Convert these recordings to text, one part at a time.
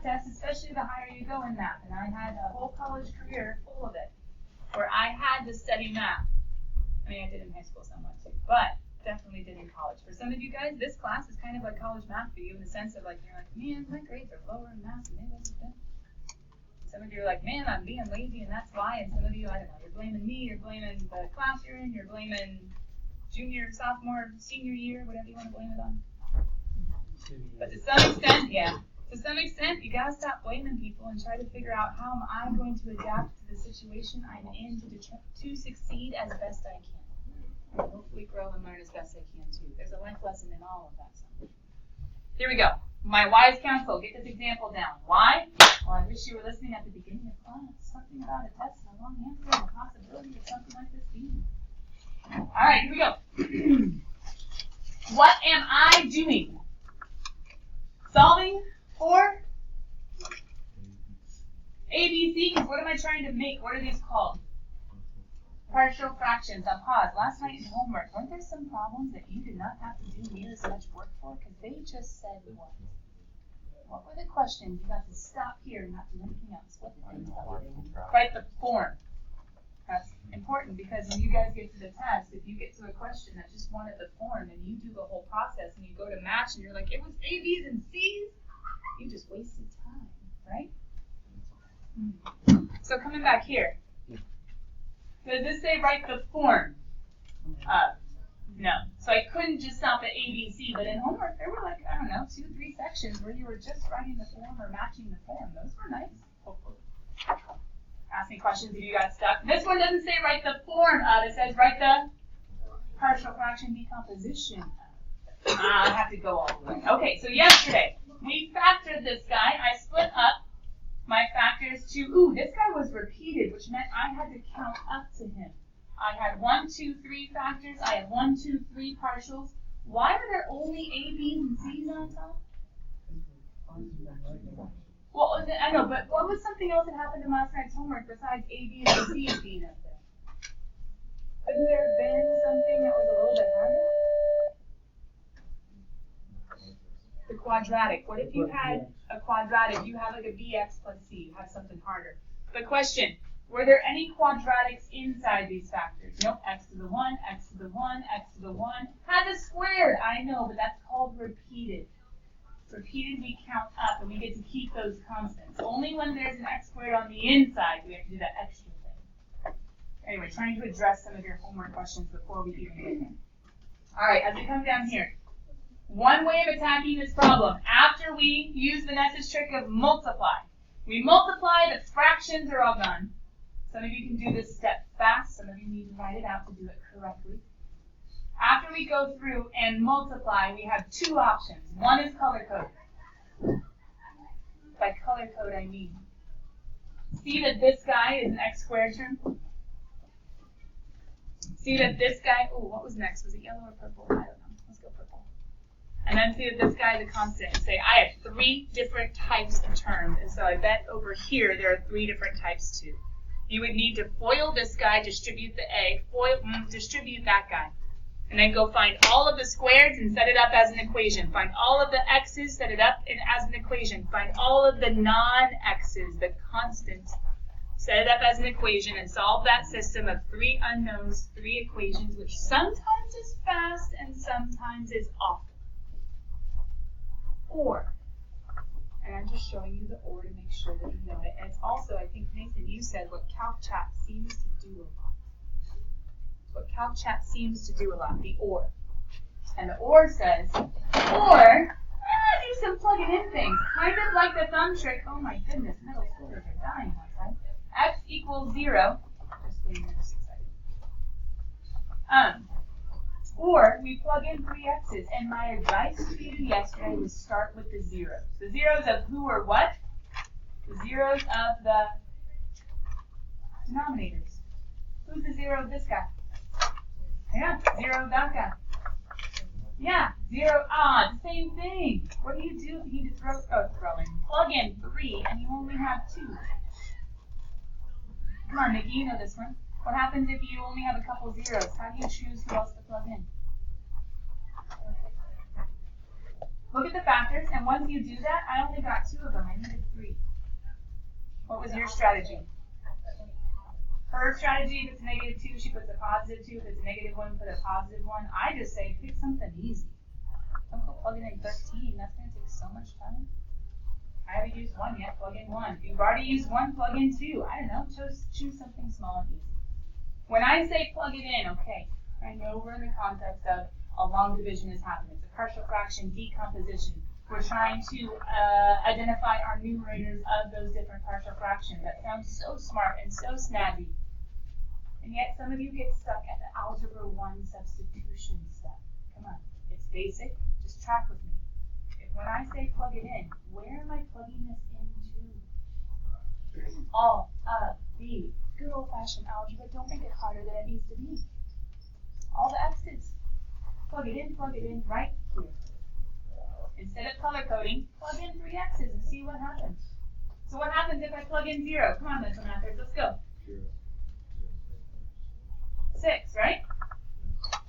test, especially the higher you go in math. And I had a whole college career full of it, where I had to study math. I mean, I did in high school somewhat too, but definitely did in college. For some of you guys, this class is kind of like college math for you in the sense of like, you're like, man, my grades are lower in math than they ever been. Some of you are like, man, I'm being lazy and that's why. And some of you, I don't know, you're blaming me, you're blaming the class you're in, you're blaming junior, sophomore, senior year, whatever you want to blame it on. But to some extent, you gotta stop blaming people and try to figure out how am I going to adapt to the situation I'm in to succeed as best I can. And hopefully grow and learn as best I can too. There's a life lesson in all of that stuff. Here we go. My wise counsel. Get this example down. Why? Well, I wish you were listening at the beginning of class. Something about a test and a long answer and the possibility of something like this being. All right, here we go. What am I doing? Solving for ABC, because what am I trying to make? What are these called? Partial fractions. Now pause. Last night in homework, weren't there some problems that you did not have to do near as much work for? Because they just said what? What were the questions? You got to stop here and not do anything else. What did they tell you? Write the form. That's important because when you guys get to the test, if you get to a question that just wanted the form and you do the whole process and you go to match and you're like, it was A, B's, and C's, you just wasted time, right? So coming back here, does this say write the form? No. So I couldn't just stop at A, B, C, but in homework there were like, I don't know, 2-3 sections where you were just writing the form or matching the form. Those were nice, hopefully. Ask me questions if you got stuck. This one doesn't say write the form of, it says write the partial fraction decomposition of. I have to go all the way. Okay, so yesterday, we factored this guy. I split up my factors to, this guy was repeated, which meant I had to count up to him. I had 1, 2, 3 factors. I had 1, 2, 3 partials. Why are there only A, B's, and C's on top? Well, I know, but what was something else that happened in last night's homework besides A, B, and C's being up there? Couldn't there have been something that was a little bit harder? The quadratic. What if you had a quadratic? You have like a bx plus c. You have something harder. But question, were there any quadratics inside these factors? Nope. X to the 1, x to the 1, x to the 1. Has a squared. I know, but that's called repeated. Repeated, we count up, and we get to keep those constants. Only when there's an x squared on the inside do we have to do that extra thing. Anyway, trying to address some of your homework questions before we even get in. All right, as we come down here, one way of attacking this problem, after we use Vanessa's trick of multiply. We multiply, the fractions are all done. Some of you can do this step fast. Some of you need to write it out to do it correctly. After we go through and multiply, we have 2 options. One is color code. By color code, I mean, see that this guy is an x squared term? See that this guy, what was next? Was it yellow or purple? I don't know. Let's go purple. And then see that this guy is a constant. And say, I have 3 different types of terms. And so I bet over here there are 3 different types too. You would need to FOIL this guy, distribute the A, distribute that guy. And then go find all of the squareds and set it up as an equation. Find all of the x's, set it up as an equation. Find all of the non-x's, the constants, set it up as an equation, and solve that system of 3 unknowns, 3 equations, which sometimes is fast and sometimes is awful. Or, and I'm just showing you the or to make sure that you know it. And it's also, I think, Nathan, you said what Calc Chat seems to do a lot. What Calc Chat seems to do a lot, the or. And the or says, or, do some plugging in things. Kind of like the thumb trick. Oh my goodness, middle schoolers are dying outside. X equals 0. Just so you're just excited. Or we plug in 3 x's. And my advice to you yesterday was start with the zeros. The zeros of who or what? The zeros of the denominators. Who's the 0 of this guy? Yeah, 0 of that guy. Yeah, 0, the same thing. What do you do if you need to throw in? Plug in 3 and you only have 2. Come on, Nikki, you know this one. What happens if you only have a couple zeros? How do you choose who else to plug in? Look at the factors, and once you do that, I only got 2 of them. I needed 3. was your strategy? Her strategy, if it's -2, she puts a +2. If it's -1, put a +1. I just say pick something easy. Don't go plugging in 13. That's going to take so much time. I haven't used 1 yet. Plug in 1. If you've already used 1, plug in 2. I don't know. Choose something small and easy. When I say plug it in, okay, I know we're in the context of a long division is happening. It's a partial fraction decomposition. We're trying to identify our numerators of those different partial fractions. That sounds so smart and so snazzy. And yet some of you get stuck at the algebra 1 substitution step. Come on, it's basic. Just track with me. When I say plug it in, where am I plugging this into? All of the good old-fashioned algebra. Don't make it harder than it needs to be. All the x's. Plug it in right here. Instead of color coding, plug in 3 x's and see what happens. So what happens if I plug in 0? Come on, mental mathers, let's go. 6, right?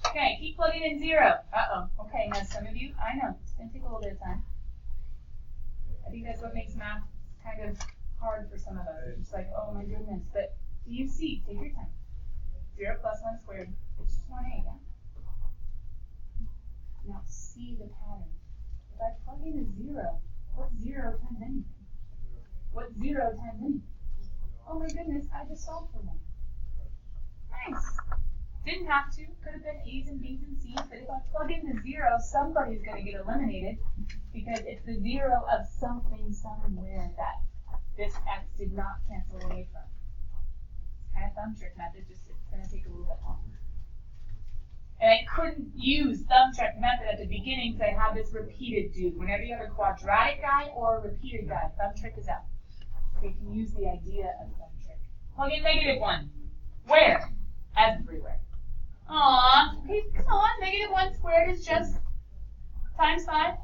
Okay, keep plugging in 0. Uh-oh. Okay, now some of you, I know, it's going to take a little bit of time. I think that's what makes math kind of hard for some of us. It's just like, oh my goodness. But do you see? Take your time. 0 plus 1 squared. It's just 1a, yeah? Now see the pattern. If I plug in a 0, what's 0 times anything? What's 0 times anything? Oh my goodness, I just solved for 1. Nice. Didn't have to. Could have been A's and B's and C's, but if I plug in the 0, somebody's going to get eliminated because it's the 0 of something somewhere that this x did not cancel away from. It's kind of thumb trick method, just it's going to take a little bit longer. And I couldn't use thumb trick method at the beginning because I have this repeated dude. Whenever you have a quadratic guy or a repeated guy, thumb trick is out. So you can use the idea of thumb trick. Plug in -1. Where? Everywhere. Aww, okay, come on, -1 squared is just times 5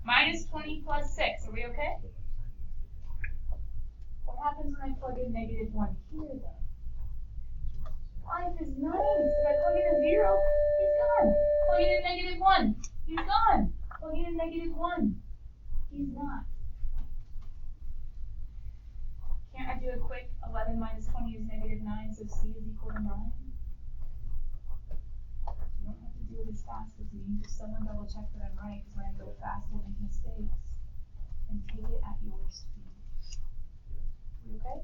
minus 20 plus 6. Are we okay? What happens when I plug in -1 here, though? Life is nice. If I plug in a 0, he's gone. Plug in a -1, he's gone. Plug in a -1, he's not. Can't I do a quick 11 minus 20 is -9, so C is equal to 9? You don't have to do it as fast as me. Just someone double check that I'm right, because when I go fast, I make mistakes. And take it at your speed. You okay?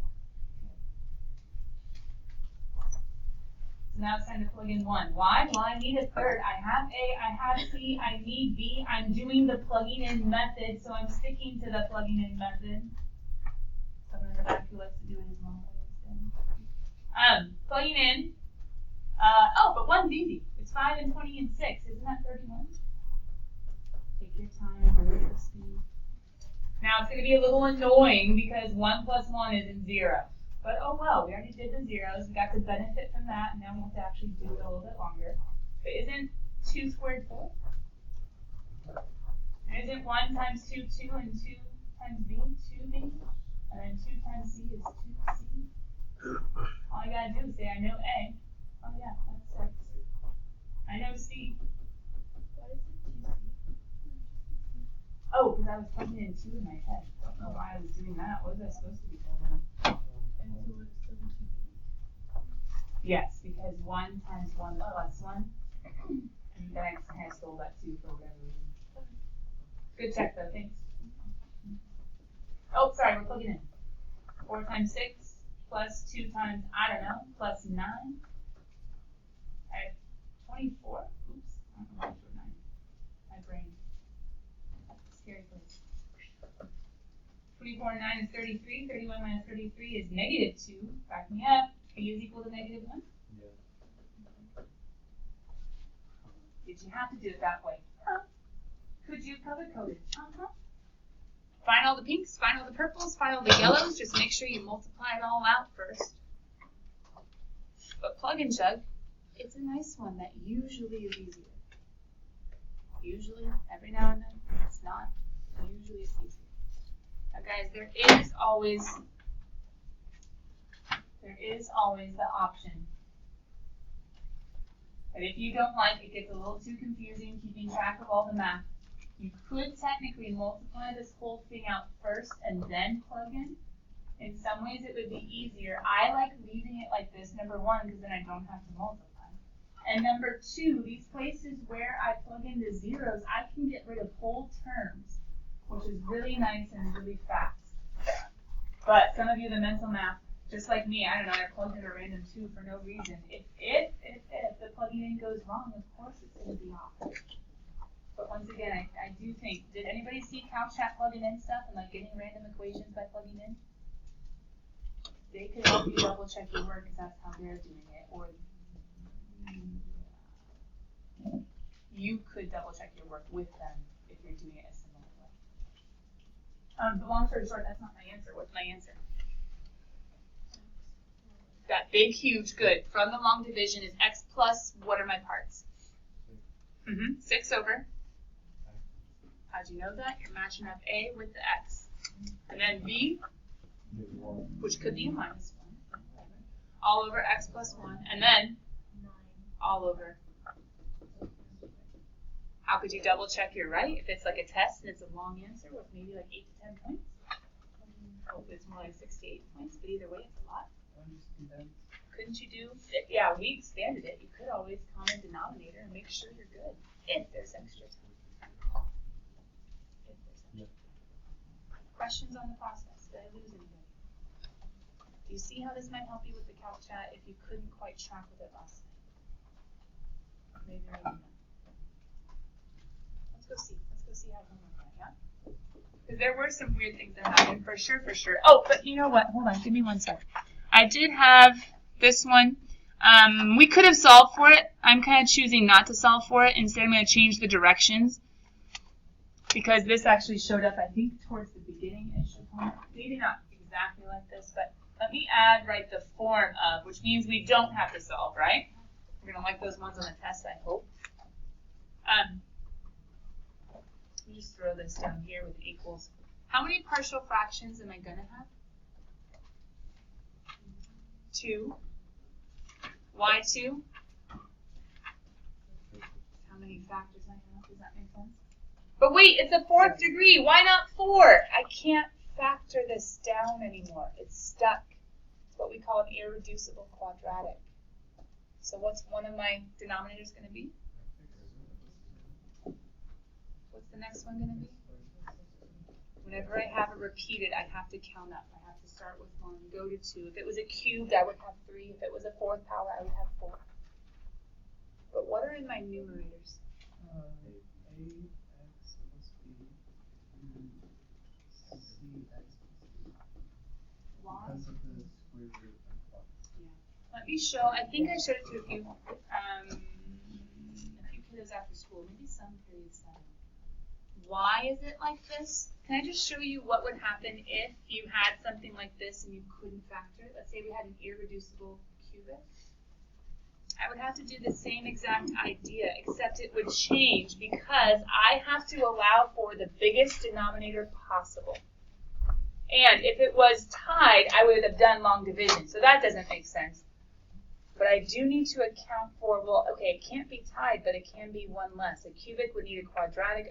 So now it's time to plug in 1. Why? Well, I need a third. I have A, I have C, I need B. I'm doing the plugging in method, so I'm sticking to the plugging in method. Someone in the back who likes to do it his mom way. Plugging in. Oh, but 1's easy. It's 5 and 20 and 6. Isn't that 31? Take your time, go at your speed. Now it's going to be a little annoying because 1 plus 1 isn't 0. But oh well, we already did the zeros. We got the benefit from that, and now we have to actually do it a little bit longer. But isn't 2 squared 4? And isn't 1 times 2, 2, and 2 times B, 2B? And then 2 times C is 2C. All I gotta do is say I know A. Oh yeah, that's 6. I know C. What is it? 2C? Oh, because I was plugging in 2 in my head. I don't know why I was doing that. What was I supposed to be plugging in? Yes, because 1 times 1 plus 1. And then I kind of stole that 2 for whatever reason. Good check though, thanks. Oh, sorry, we're plugging in. 4 times 6 plus 2 times, I don't know, plus 9. I have 24. Oops, I don't know why I wrote 9. My brain. Scary place. 24 and 9 is 33. 31 minus 33 is -2. Back me up. A is equal to -1? Yeah. Did you have to do it that way? Huh? Could you color code it? Uh-huh. Find all the pinks, find all the purples, find all the yellows. Just make sure you multiply it all out first. But plug and chug, it's a nice one that usually is easier. Usually, every now and then, it's not. Usually it's easier. Now guys, there is always the option that if you don't like it gets a little too confusing keeping track of all the math, you could technically multiply this whole thing out first and then plug in In some ways it would be easier. I like leaving it like this, number one, because then I don't have to multiply. And number two, these places where I plug in the zeros, I can get rid of whole terms, which is really nice and really fast. But some of you, the mental math, just like me, I don't know, I plugged in a random 2 for no reason. If the plugging in goes wrong, of course it's going to be off. But once again, I do think, did anybody see CalChat plugging in stuff and like getting random equations by plugging in? They could help you double check your work because that's how they're doing it. Or you could double check your work with them if you're doing it a similar way. But long story short, that's not my answer. What's my answer? That big, huge, good. From the long division is x plus, what are my parts? 6 over. How'd you know that? You're matching up A with the x. And then B, which could be a minus 1. All over x plus 1. And then all over. How could you double check you're right if it's like a test and it's a long answer with maybe like 8 to 10 points? Hopefully it's more like 6 to 8 points, but either way it's a lot. Couldn't you do? Yeah, we expanded it. You could always common denominator and make sure you're good if there's extra time. Questions on the process? Did I lose anybody? Do you see how this might help you with the CalChat if you couldn't quite track with it last night? Maybe not. Let's go see how homework went, yeah? Because there were some weird things that happened, for sure. Oh, but you know what? Hold on, give me one sec. I did have this one. We could have solved for it. I'm kind of choosing not to solve for it. Instead, I'm going to change the directions. Because this actually showed up, I think, towards the beginning-ish of homework. Maybe not exactly like this, but let me add, right, the form of, which means we don't have to solve, right? We're going to like those ones on the test, I hope. Let me just throw this down here with equals. How many partial fractions am I going to have? 2. Why 2? How many factors I have? Does that make sense? But wait, it's a 4th degree. Why not 4? I can't factor this down anymore. It's stuck. It's what we call an irreducible quadratic. So what's one of my denominators going to be? What's the next one going to be? Whenever I have it repeated, I have to count up. I have to start with 1, go to 2. If it was a cubed, I would have 3. If it was a 4th power, I would have 4. But what are in my numerators? Ax plus b, cx plus b. Why? Because of the square root of plus. Yeah. Let me show. I think I showed it to a few kiddos after school, maybe some period 7. Why is it like this? Can I just show you what would happen if you had something like this and you couldn't factor it? Let's say we had an irreducible cubic. I would have to do the same exact idea, except it would change because I have to allow for the biggest denominator possible. And if it was tied, I would have done long division, so that doesn't make sense. But I do need to account for, well, okay, it can't be tied, but it can be one less. A cubic would need a quadratic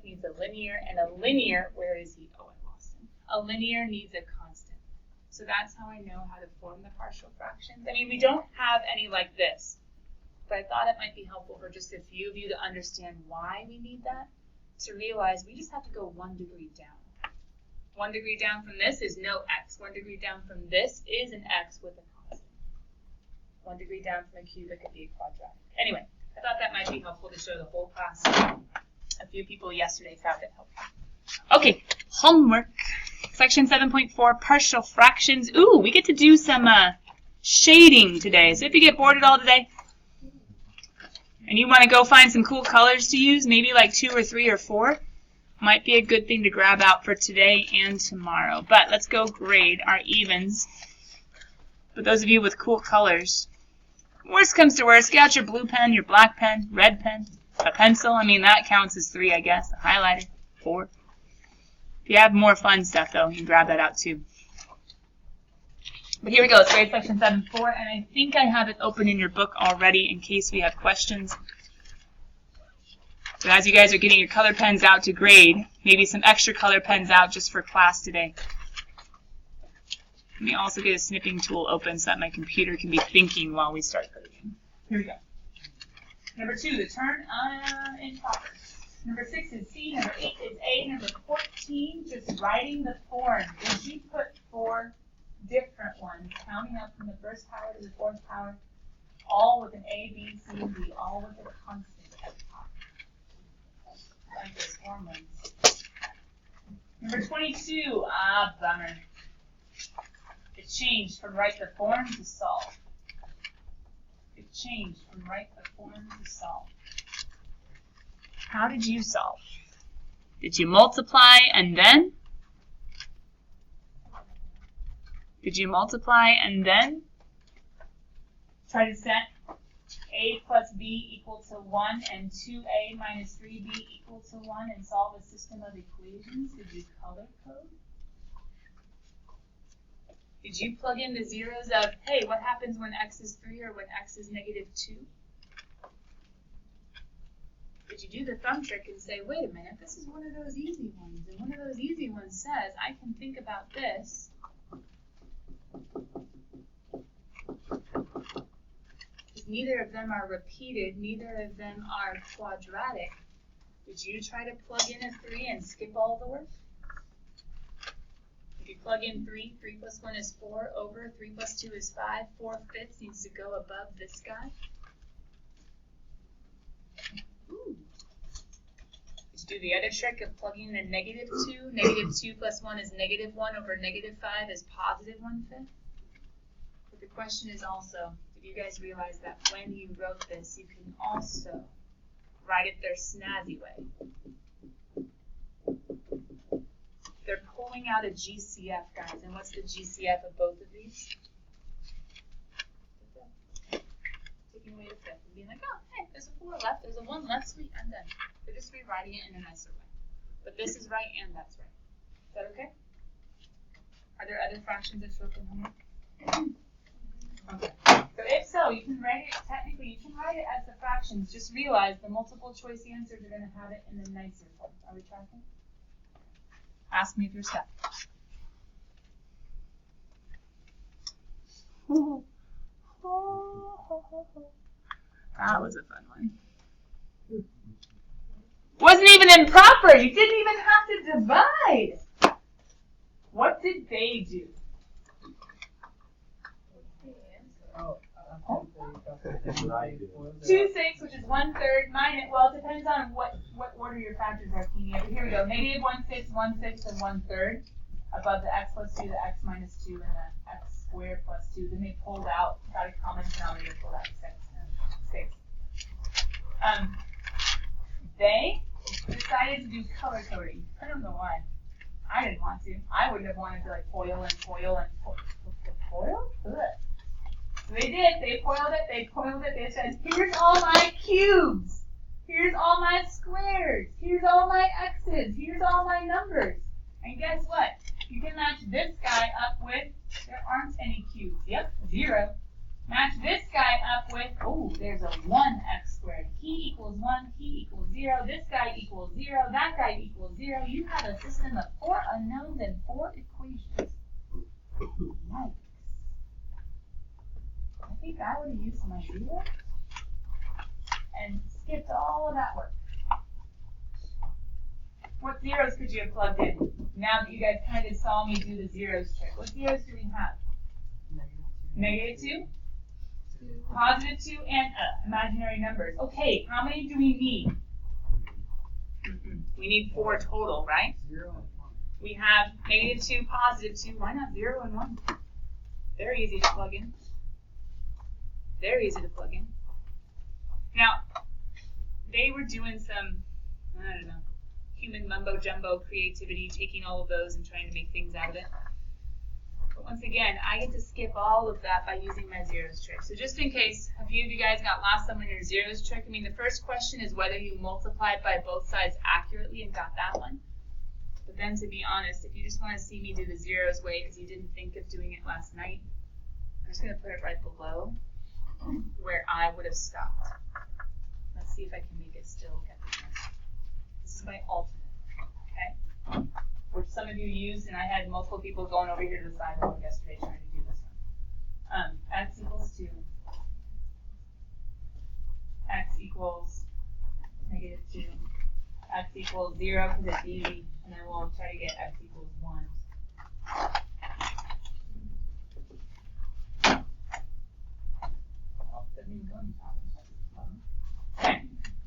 needs a linear, and a linear, where is he? Oh, I lost him. A linear needs a constant. So that's how I know how to form the partial fractions. I mean, we don't have any like this, but I thought it might be helpful for just a few of you to understand why we need that, to realize we just have to go 1 degree down. 1 degree down from this is no x. 1 degree down from this is an x with a constant. 1 degree down from a cubic could be a quadratic. Anyway, I thought that might be helpful to show the whole class. A few people yesterday found it helpful. Okay, homework. Section 7.4, partial fractions. Ooh, we get to do some shading today. So if you get bored at all today, and you want to go find some cool colors to use, maybe like 2 or 3 or 4, might be a good thing to grab out for today and tomorrow. But let's go grade our evens. For those of you with cool colors, worst comes to worst, get out your blue pen, your black pen, red pen, a pencil. I mean, that counts as 3, I guess. A highlighter, 4. If you have more fun stuff, though, you can grab that out, too. But here we go. It's grade section 7.4, and I think I have it open in your book already in case we have questions. But as you guys are getting your color pens out to grade, maybe some extra color pens out just for class today. Let me also get a snipping tool open so that my computer can be thinking while we start coding. Here we go. Number 2, the turn improper. Number 6 is C. Number 8 is A. Number 14, just writing the form. Did you put 4 different ones, counting up from the first power to the 4th power, all with an A, B, C, and D, all with a constant at the top? Like those form ones. Number 22, bummer. It changed from write the form to solve. It changed from write the form to solve. How did you solve? Did you multiply and then? Did you multiply and then try to set A plus B equal to 1 and 2A minus 3B equal to 1 and solve a system of equations? Did you color code? Did you plug in the zeros of, hey, what happens when x is 3 or when x is negative 2? Did you do the thumb trick and say, wait a minute, this is one of those easy ones, and one of those easy ones says, I can think about this. Neither of them are repeated, neither of them are quadratic. Did you try to plug in a 3 and skip all the work? If you plug in 3, 3 plus 1 is 4, over 3 plus 2 is 5, 4/5 needs to go above this guy. Ooh. Did you do the other trick of plugging in a negative 2? Negative 2 plus 1 is negative 1 over negative 5 is positive 1/5. But the question is also, did you guys realize that when you wrote this, you can also write it their snazzy way? They're pulling out a GCF, guys. And what's the GCF of both of these? Taking away the 5th and being like, oh, hey, there's a 4 left, there's a 1 left, sweet, I'm done. They're just rewriting it in a nicer way. But this is right and that's right. Is that okay? Are there other fractions that show up in here? Okay. So if so, you can write it, technically you can write it as the fractions. Just realize the multiple choice answers are going to have it in the nicer form. Are we tracking? Ask me if you're stuck. That was a fun one. Wasn't even improper. You didn't even have to divide. What did they do? 2, 6, which is 1/3 minus, well, it depends on what order your factors are keying in. Here we go. Negative 1/6, 1/6, and 1/3 above the x plus 2, the x minus 2, and the x squared plus 2. Then they pulled out, got a common denominator, pulled out 6. They decided to do color coding. I don't know why. I didn't want to. I wouldn't have wanted to like foil and foil and foil? Ugh. So they did. They foiled it. They said, here's all my cubes. Here's all my squares. Here's all my x's. Here's all my numbers. And guess what? You can match this guy up with, there aren't any cubes. Yep, 0. Match this guy up with, oh, there's a 1x squared. He equals 1, he equals 0. This guy equals 0. That guy equals 0. You have a system of 4 unknowns and 4 equations. Yikes. I think I would have used my 0 and skipped all of that work. What zeros could you have plugged in? Now that you guys kind of saw me do the zeros trick. What zeros do we have? Negative 2, positive 2, and imaginary numbers. Okay, how many do we need? We need 4 total, right? 0 and 1. We have negative 2, positive 2. Why not 0 and 1? They're easy to plug in. They're easy to plug in. Now, they were doing some, I don't know, human mumbo jumbo creativity, taking all of those and trying to make things out of it. But once again, I get to skip all of that by using my zeros trick. So just in case a few of you guys got lost on your zeros trick, I mean, the first question is whether you multiplied by both sides accurately and got that one. But then to be honest, if you just want to see me do the zeros way because you didn't think of doing it last night, I'm just going to put it right below where I would have stopped. Let's see if I can make it still get the answer. This is my alternate, okay? which some of you used, and I had multiple people going over here to the sidewalk yesterday trying to do this one. X equals 2. X equals negative 2. X equals 0 because it's easy, and then we'll try to get x equals 1. Okay.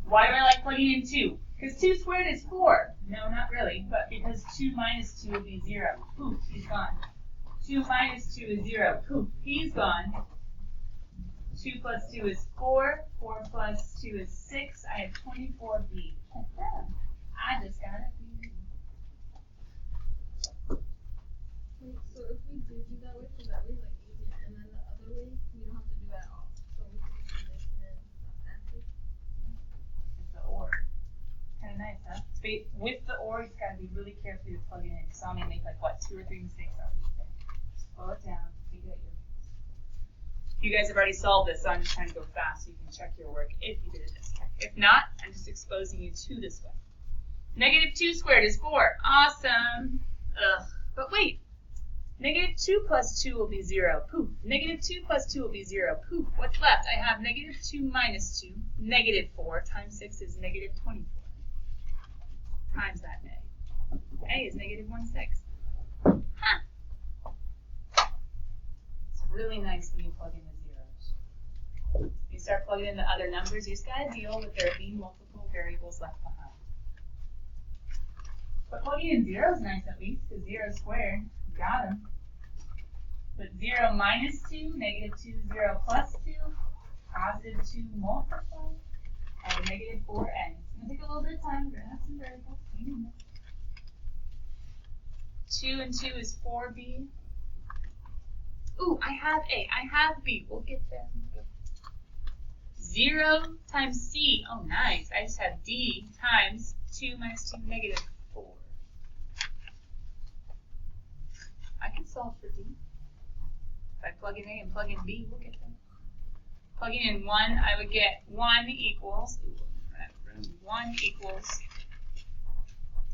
Why do I like plugging in 2? Because 2 squared is 4. No, not really, but because 2 minus 2 would be 0. Poof, he's gone. 2 minus 2 is 0. Poof, he's gone. 2 plus 2 is 4. 4 plus 2 is 6. I have 24b. I just got it. Wait, so if we do that way, because that way is like easier, and then the other way, we don't have to do that at all. So we can just do this and then that's it. It's the OR. Kind of nice, huh? With the OR, you got to be really careful to plug it in. So I'm going to make like, what, 2 or 3 mistakes already today. Slow it down. Take it at your pace. You guys have already solved this, so I'm just trying to go fast so you can check your work if you did it this way. If not, I'm just exposing you to this way. Negative 2 squared is 4. Awesome. Ugh. But wait. Negative 2 plus 2 will be 0. Poof. Negative 2 plus 2 will be 0. Poof. What's left? I have negative 2 minus 2. Negative 4 times 6 is negative 24. Times that A. A is negative 1/6. Huh. It's really nice when you plug in the zeros. You start plugging in the other numbers, you just got to deal with there being multiple variables left behind. But plugging in 0 is nice at least, because 0 squared, got them. But 0 minus 2, negative 2, 0 plus 2, positive 2 multiplied, and negative 4n. It's going to take a little bit of time. We're going to have some variables. 2 and 2 is 4b. Ooh, I have A. I have B. We'll get there. 0 times C. Oh, nice. I just have D times 2 minus 2, negative 4. I can solve for D. If I plug in A and plug in B, we'll get there. Plugging in 1, I would get 1 equals,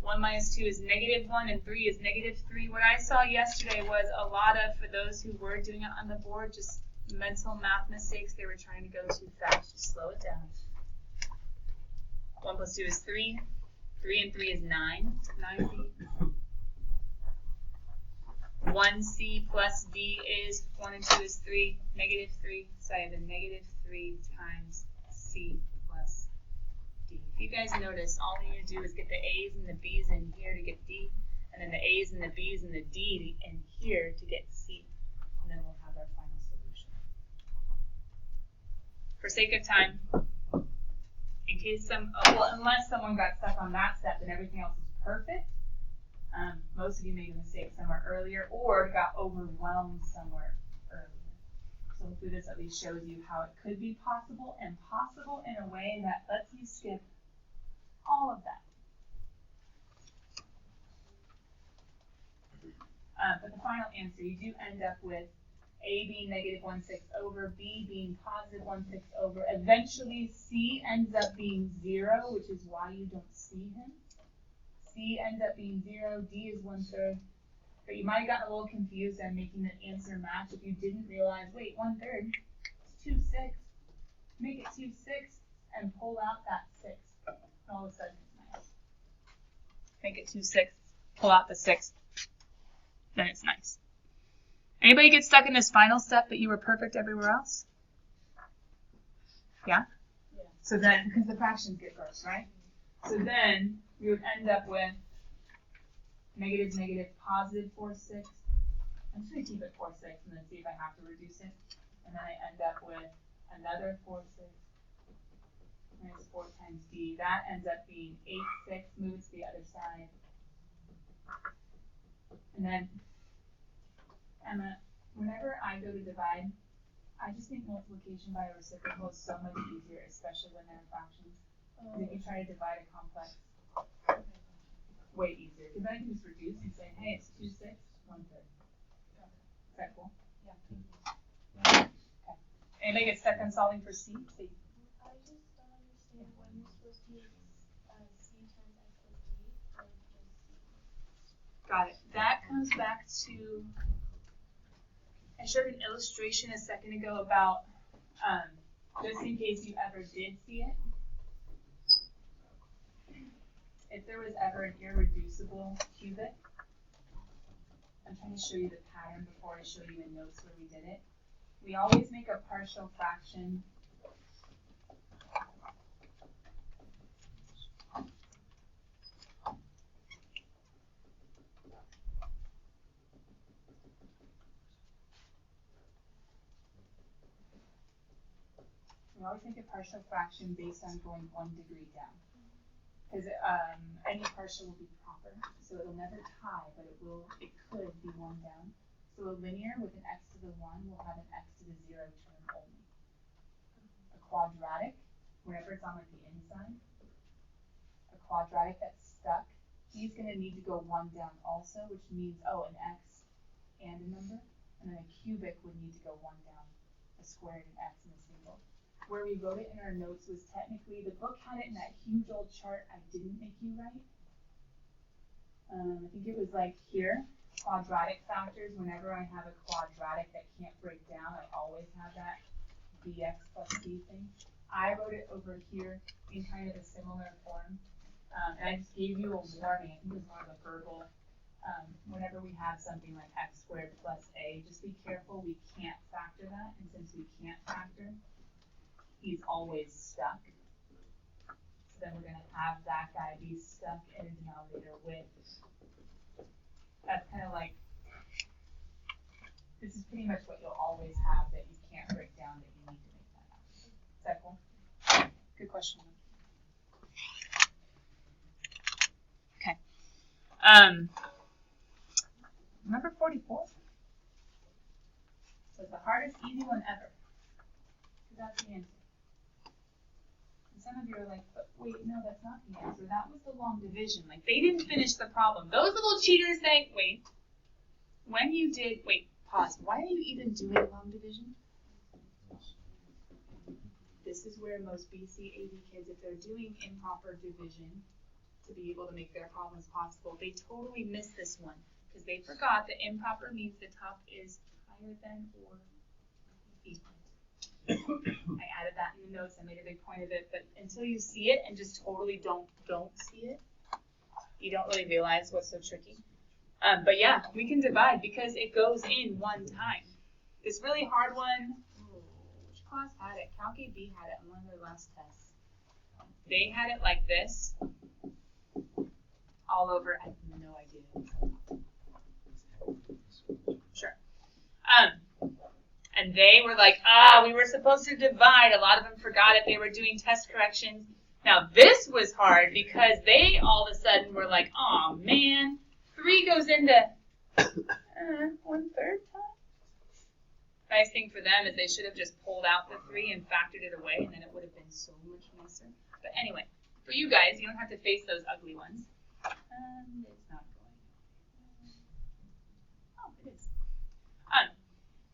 1 minus 2 is negative 1, and 3 is negative 3. What I saw yesterday was a lot of, for those who were doing it on the board, just mental math mistakes. They were trying to go too fast. Just slow it down. 1 plus 2 is 3. 3 and 3 is 9. 9b. 1c plus d is 1 and 2 is 3. Negative 3. So I have a negative 3 times c plus d. If you guys notice, all you need to do is get the a's and the b's in here to get d, and then the a's and the b's and the d in here to get c. And then we'll have our final solution. For sake of time, in case unless someone got stuck on that step and everything else is perfect, most of you made a mistake somewhere earlier or got overwhelmed somewhere earlier. So hopefully this at least shows you how it could be possible, and possible in a way that lets you skip all of that. But the final answer, you do end up with A being negative 1/6 over, B being positive 1/6 over. Eventually, C ends up being 0, which is why you don't see him. C ends up being 0, D is 1/3. But you might have gotten a little confused on making the answer match if you didn't realize, wait, 1/3, it's 2/6. Make it 2/6 and pull out that 6. And all of a sudden it's nice. Make it 2/6, pull out the 6. Then it's nice. Anybody get stuck in this final step that you were perfect everywhere else? Yeah? Yeah. So then, because the fractions get first, right? So then we would end up with negative, negative, positive 4/6. I'm just going to keep it 4/6 and then see if I have to reduce it. And then I end up with another 4/6. Minus 4 times d. That ends up being 8/6. Move it to the other side. And then, Emma, whenever I go to divide, I just think multiplication by a reciprocal is so much easier, especially when they're fractions. If you try to divide a complex, way easier. Because then I can just reduce and say, hey, it's 2/6, 1/3. Is that cool? Yeah. Okay. Anybody get stuck on solving for C? C. I just don't understand when you're supposed to use C times x plus d, or just C. Got it. That comes back to, I showed an illustration a second ago about, just in case you ever did see it. If there was ever an irreducible cubic, I'm trying to show you the pattern before I show you in notes where we did it. We always make a partial fraction based on going 1 degree down. Because any partial will be proper, so it'll never tie, but it could be 1 down. So a linear with an x to the 1 will have an x to the 0 term only. A quadratic, whenever it's on like the inside, a quadratic that's stuck, he's going to need to go 1 down also, which means, an x and a number, and then a cubic would need to go 1 down, a squared, an x, and a single. Where we wrote it in our notes was technically, the book had it in that huge old chart I didn't make you write. I think it was like here, quadratic factors. Whenever I have a quadratic that can't break down, I always have that bx plus c thing. I wrote it over here in kind of a similar form. And I just gave you a warning. I think it was more of a verbal. Whenever we have something like x squared plus a, just be careful, we can't factor that. And since we can't factor, he's always stuck. So then we're going to have that guy be stuck in a denominator with, that's kind of like, this is pretty much what you'll always have that you can't break down, that you need to make that out. Is that cool? Good question. Okay. Number 44. So it's the hardest easy one ever. Because that's the answer. Some of you are like, but wait, no, that's not the answer. That was the long division. Like, they didn't finish the problem. Those little cheaters say, wait, pause. Why are you even doing long division? This is where most BC AV kids, if they're doing improper division to be able to make their problems possible, they totally miss this one because they forgot that improper means the top is higher than or equal. I added that in the notes. I made a big point of it, but until you see it and just totally don't see it, you don't really realize what's so tricky. But yeah, we can divide because it goes in 1 time. This really hard one, which class had it? Calc AB had it on one of their last tests. They had it like this, all over. I have no idea. Sure. And they were like, we were supposed to divide. A lot of them forgot it. They were doing test corrections. Now, this was hard because they all of a sudden were like, oh, man, 3 goes into 1/3 time. Nice thing for them is they should have just pulled out the 3 and factored it away, and then it would have been so much nicer. But anyway, for you guys, you don't have to face those ugly ones. It's not going. Oh, it is.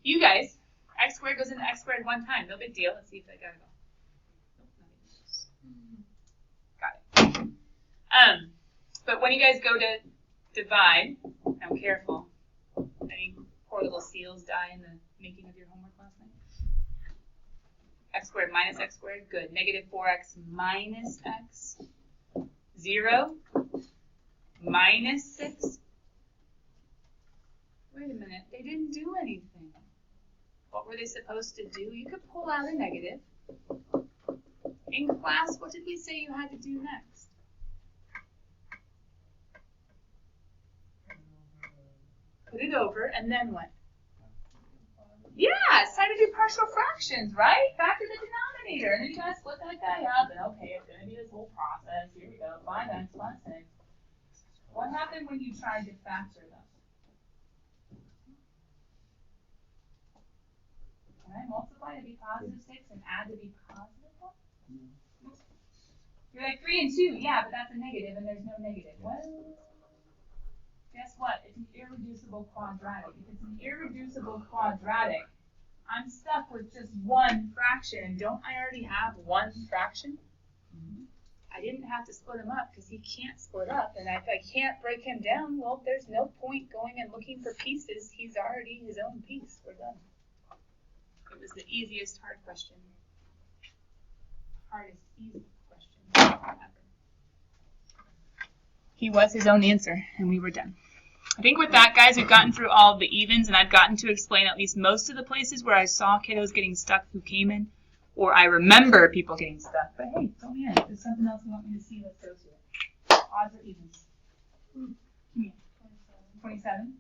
You guys, x squared goes into x squared 1 time. No big deal. Let's see if I got it all. Nope, got it. But when you guys go to divide, now careful. Any poor little seals die in the making of your homework last night? X squared minus x squared, good. Negative 4x minus x. 0 minus 6. Wait a minute, they didn't do anything. What were they supposed to do? You could pull out a negative. In class, what did we say you had to do next? Put it over, and then what? Yeah, it's time to do partial fractions, right? Factor the denominator, and then you gotta split that guy up, and okay, it's gonna be this whole process. Here we go, 5x plus 6. What happened when you tried to factor them? Can I multiply to be positive 6 and add to be positive 1? You're like 3 and 2, yeah, but that's a negative, and there's no negative. Well, guess what? It's an irreducible quadratic. If it's an irreducible quadratic, I'm stuck with just 1 fraction. And don't I already have 1 fraction? I didn't have to split him up because he can't split up. And if I can't break him down, well, there's no point going and looking for pieces. He's already his own piece. We're done. It was the easiest hard question. Hardest easy question ever. He was his own answer, and we were done. I think with that, guys, we've gotten through all of the evens, and I've gotten to explain at least most of the places where I saw kiddos getting stuck who came in, or I remember people getting stuck. But hey, fill me in. If there's something else you want me to see, let's go to it. Odds or evens? Yeah. 27?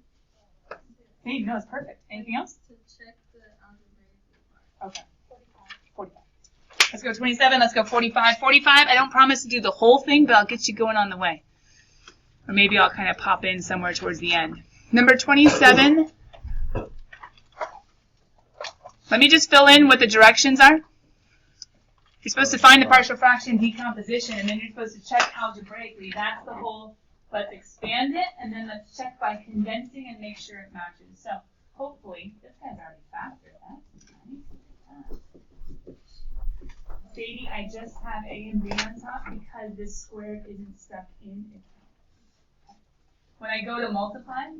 Hey, no, it's perfect. Anything else? To check the algebraic part. Okay. 45. Let's go 27. Let's go 45. 45, I don't promise to do the whole thing, but I'll get you going on the way. Or maybe I'll kind of pop in somewhere towards the end. Number 27. Let me just fill in what the directions are. You're supposed to find the partial fraction decomposition, and then you're supposed to check algebraically. That's the whole, let's expand it, and then let's check by condensing and make sure it matches. So hopefully, this guy's already factored. That's nice. Sadie, I just have A and B on top because this square isn't stuck in it. When I go to multiply,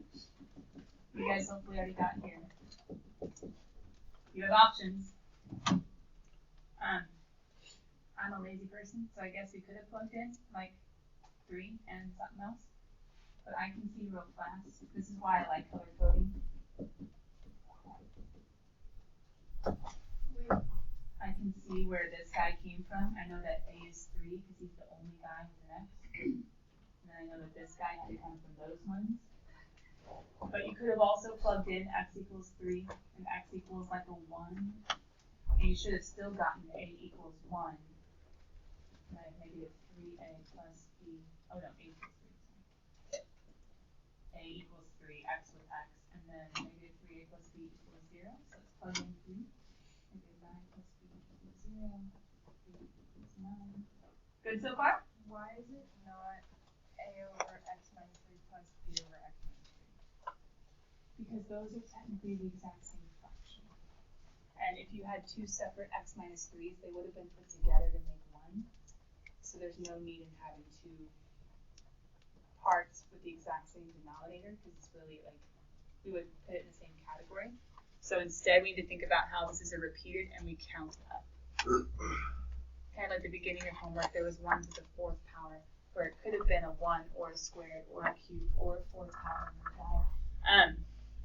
you guys hopefully already got here. You have options. I'm a lazy person, so I guess we could have plugged in like 3 and something else. But I can see real fast. This is why I like color coding. I can see where this guy came from. I know that A is 3 because he's the only guy with an X. And then I know that this guy had to come from those ones. But you could have also plugged in X equals 3 and X equals like a 1. And you should have still gotten A equals 1. Right, maybe it's 3A plus B. Oh no, A equals 3. A equals 3, X with X. And then negative 3A plus B equals 0. So let's plug in 3. Negative 9 plus B equals 0. B equals 9. Good so far? Why is it not A over X minus 3 plus B over X minus 3? Because those are technically the exact same fraction. And if you had two separate X minus 3s, they would have been put together to make 1. So there's no need in having two parts with the exact same denominator because it's really like, we would put it in the same category. So instead we need to think about how this is a repeated and we count up. Kind of like the beginning of homework, there was 1 to the 4th power where it could have been a 1 or a squared or a cube or a 4th power.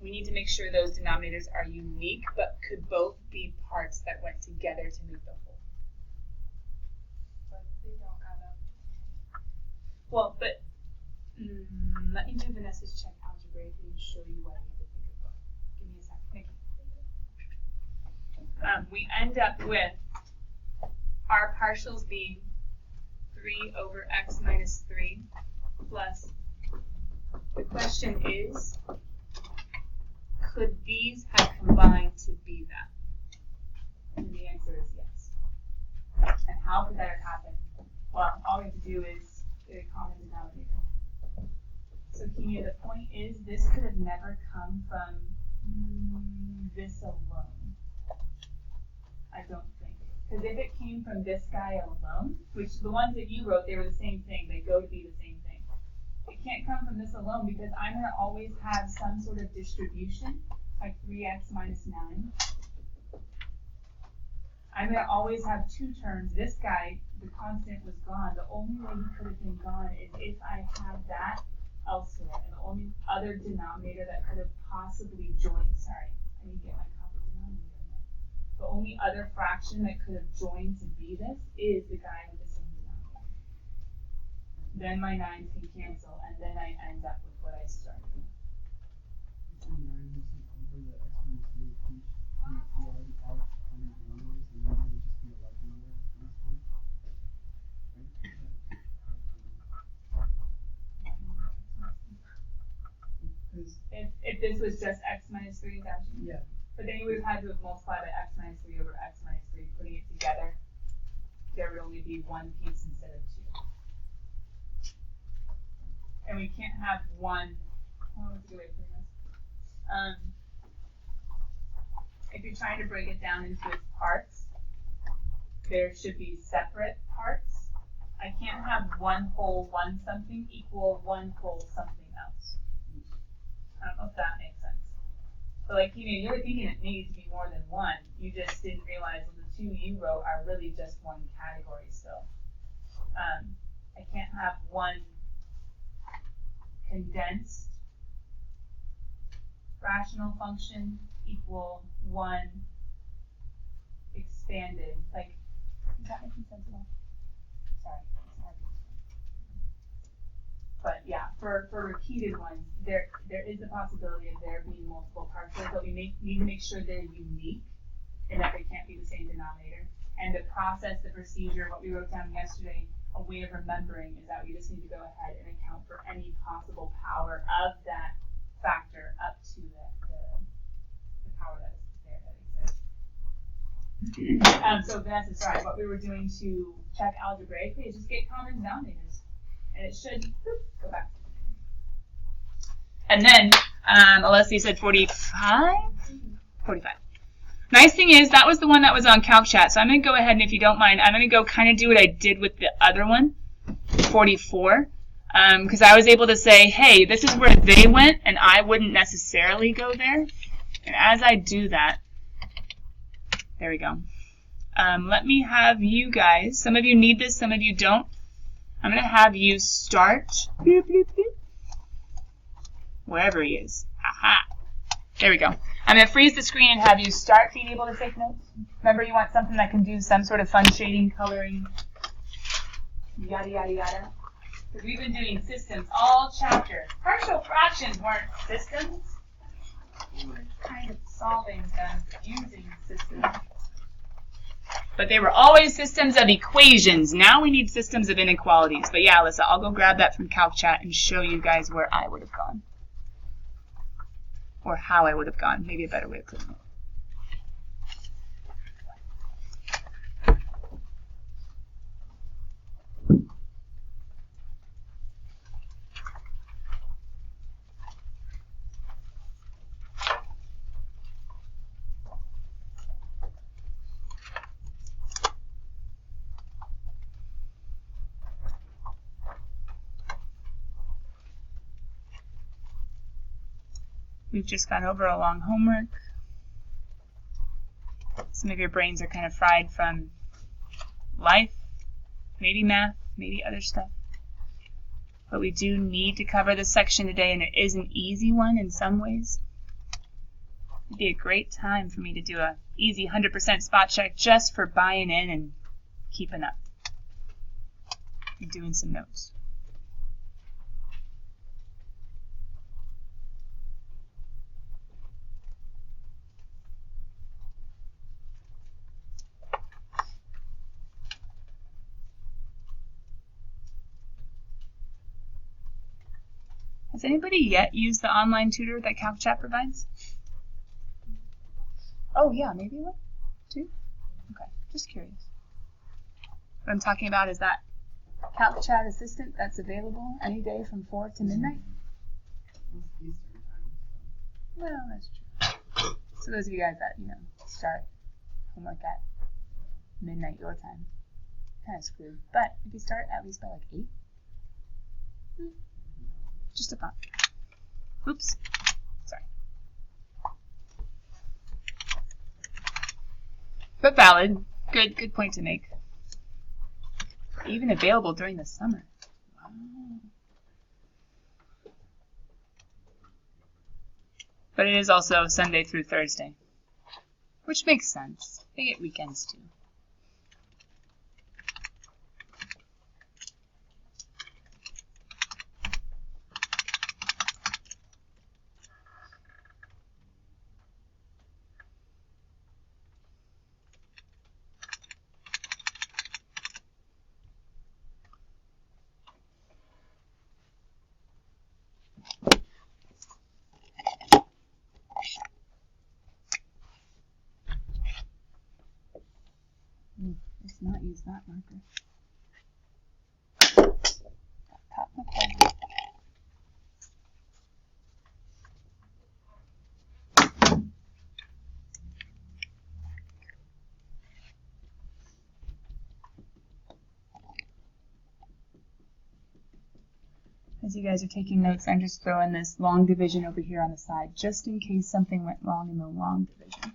We need to make sure those denominators are unique but could both be parts that went together to make the whole. But they don't add up. Well, but let me do Vanessa's check algebraically and show you what I need to think of. Give me a second. Thank you. We end up with our partials being 3 over X minus 3 plus, the question is, could these have combined to be that? And the answer is yes. And how could that have happened? Well, all we have to do is get a common denominator. So Kenya, the point is this could have never come from this alone. I don't think. Because if it came from this guy alone, which the ones that you wrote, they were the same thing. They go to be the same thing. It can't come from this alone because I'm going to always have some sort of distribution, like 3x minus 9. I'm going to always have two terms. This guy, the constant was gone. The only way he could have been gone is if I had that elsewhere. And the only other denominator that could have possibly joined, sorry, I didn't get my common denominator in there. The only other fraction that could have joined to be this is the guy with the same denominator. Then my 9s can cancel, and then I end up with what I started with. So 9 wasn't over the X minus 3 each. You already have common denominators, and then it would just be a larger number next one. Right? Because If this was just X minus 3, is that what you mean? yeah. But then you would have had to have multiplied by X minus 3 over X minus 3, putting it together. There would only be one piece instead of 2. And we can't have one. Oh, let's get away from this. If you're trying to break it down into its parts, there should be separate parts. I can't have one whole one something equal one whole something else. I don't know if that makes sense. But like, you were thinking it needs to be more than one. You just didn't realize that the two you wrote are really just one category still. I can't have one condensed rational function equal one expanded. Like, is that making sense at all? Sorry, it's hard to explain. But yeah, for repeated ones, there is the possibility of there being multiple parts of it, but we need to make sure they're unique and that they can't be the same denominator. And the process, the procedure, what we wrote down yesterday, a way of remembering is that we just need to go ahead and account for any possible power of that factor up to the power that is there that exists. So Vanessa, sorry, what we were doing to check algebraically is just get common denominators. And it should go back. And then, Alessia said 45? 45. Nice thing is, that was the one that was on Calc Chat, so I'm going to go ahead and, if you don't mind, I'm going to go kind of do what I did with the other one, 44, because I was able to say, hey, this is where they went, and I wouldn't necessarily go there. And as I do that, there we go. Let me have you guys, some of you need this, some of you don't. I'm going to have you start, wherever he is. Aha. There we go. I'm going to freeze the screen and have you start being able to take notes. Remember, you want something that can do some sort of fun shading, coloring, yada, yada, yada. Because we've been doing systems all chapter. Partial fractions weren't systems. We were kind of solving them using systems. But they were always systems of equations. Now we need systems of inequalities. But yeah, Alyssa, I'll go grab that from Calc Chat and show you guys where I would have gone. Or how I would have gone. Maybe a better way of putting it. We've just gone over a long homework. Some of your brains are kind of fried from life, maybe math, maybe other stuff. But we do need to cover this section today, and it is an easy one in some ways. It'd be a great time for me to do a easy 100% spot check just for buying in and keeping up and doing some notes. Has anybody yet used the online tutor that Calc Chat provides? Oh yeah, maybe one? Two? Okay, just curious. What I'm talking about is that Calc Chat assistant that's available any day from 4 to midnight. Well, that's true. So those of you guys that, start homework at midnight your time, kind of screwed. But if you start at least by like 8, just a thought. Oops. Sorry. But valid. Good point to make. Even available during the summer. Wow. But it is also Sunday through Thursday, which makes sense. They get weekends too. Let's not use that marker. Top my pen. As you guys are taking notes, I'm just throwing this long division over here on the side, just in case something went wrong in the long division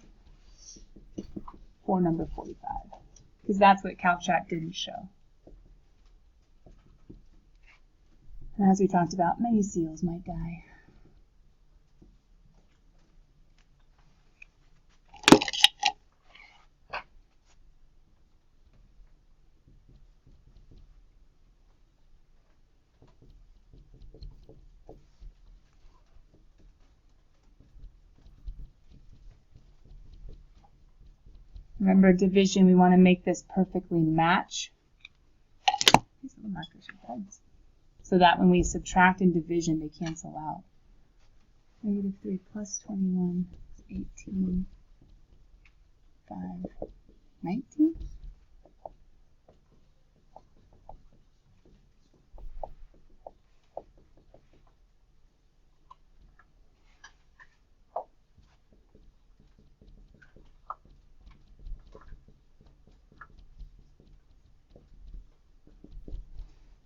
for number 45, because that's what CalChat didn't show. And as we talked about, many seals might die. Remember division, we want to make this perfectly match. These little markers are heads. So that when we subtract in division, they cancel out. Negative 3 plus 21 is 18. 5, 19?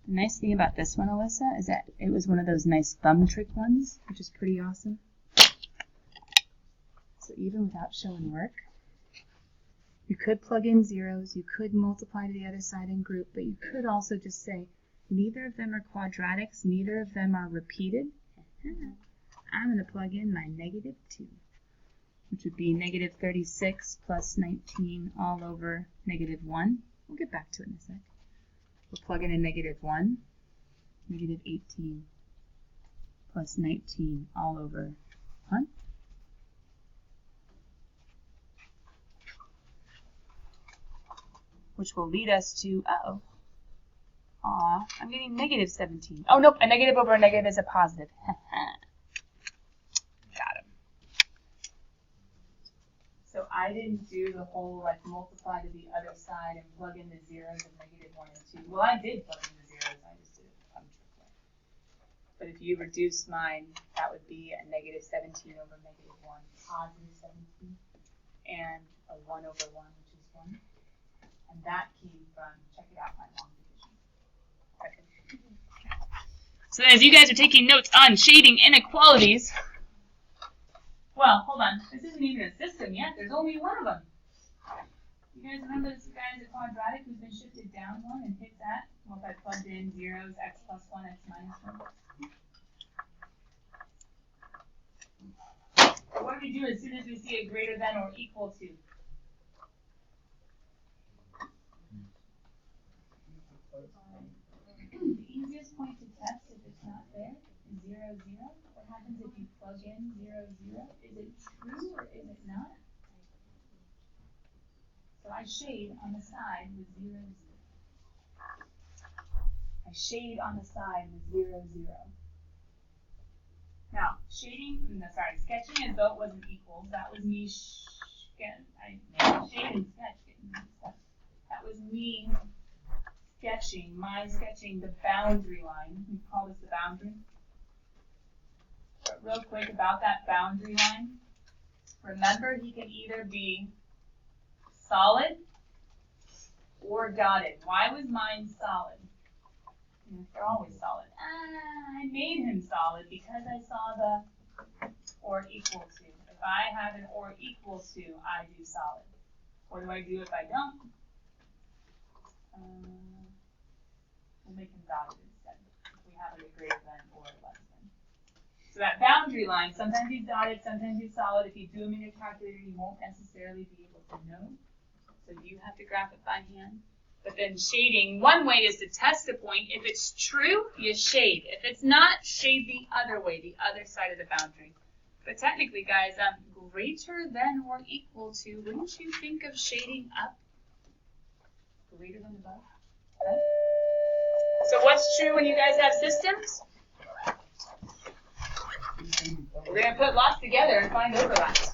The nice thing about this one, Alyssa, is that it was one of those nice thumb trick ones, which is pretty awesome. So even without showing work, you could plug in zeros, you could multiply to the other side and group, but you could also just say, neither of them are quadratics, neither of them are repeated. I'm going to plug in my negative 2, which would be negative 36 plus 19 all over negative 1. We'll get back to it in a sec. We'll plug in a negative 1, negative 18 plus 19 all over 1. Which will lead us to, I'm getting negative 17. Oh, nope, a negative over a negative is a positive. Got him. So I didn't do the whole, like, multiply to the other side and plug in the zeros of negative 1 and 2. Well, I did plug in the zeros, I just did it a fun trick way. But if you reduce mine, that would be a negative 17 over negative 1, positive 17, and a 1 over 1, which is 1. And that came from, check it out, my long division. Okay. So as you guys are taking notes on shading inequalities, well, hold on, this isn't even a system yet, there's only one of them. You guys remember this guy's a quadratic who's been shifted down 1 and hit that? Well, if I plugged in zeros, x plus 1, x minus 1. What do we do as soon as we see a greater than or equal to? The easiest point to test if it's not there is 0, 0. What happens if you plug in 0, 0? Is it true or is it not? So I shade on the side with 0, 0. I shade on the side with 0, 0. Now, sketching as though it wasn't equals. That was me shade and sketch. That was me sketching the boundary line. We call this the boundary. But real quick about that boundary line. Remember, he can either be solid or dotted. Why was mine solid? They're always solid. I made him solid because I saw the or equal to. If I have an or equal to, I do solid. What do I do if I don't? We'll make him dotted instead. If we have a greater than or less than. So that boundary line, sometimes he's dotted, sometimes he's solid. If you do them in your calculator, you won't necessarily be able to know. So you have to graph it by hand. But then shading, one way is to test a point. If it's true, you shade. If it's not, shade the other way, the other side of the boundary. But technically, guys, greater than or equal to, wouldn't you think of shading up? Greater than above? Right? So what's true when you guys have systems? We're going to put lots together and find overlaps.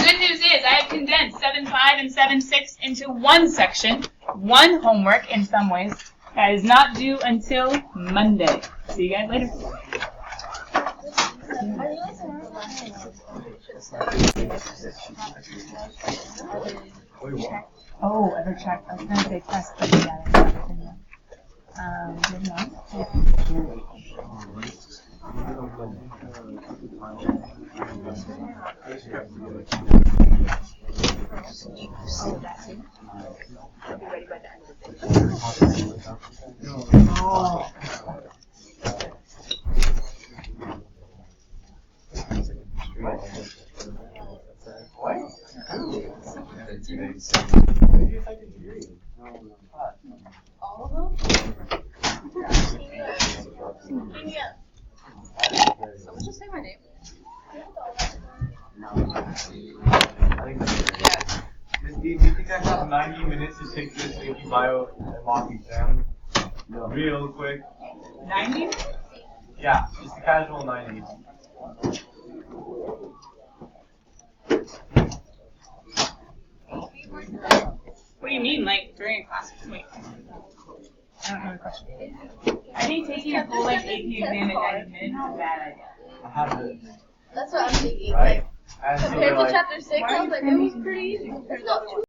Good news is I have condensed 7.5 and 7.6 into one section, one homework in some ways, that is not due until Monday. See you guys later. Oh, ever checked? I was going to say test, but yeah, All of them? Yeah. Someone just say my name. Miss D, do you think I have 90 minutes to take this AP Bio and mock exam? Real quick. 90? Yeah, just a casual 90. What do you mean, like, during a class? Wait. I don't know the question. I think taking a full, like, AP exam in 90 minutes is a bad idea. I have it. That's what I'm thinking. Right? Like, compared to chapter 6, I was like, it was pretty easy compared to the other one.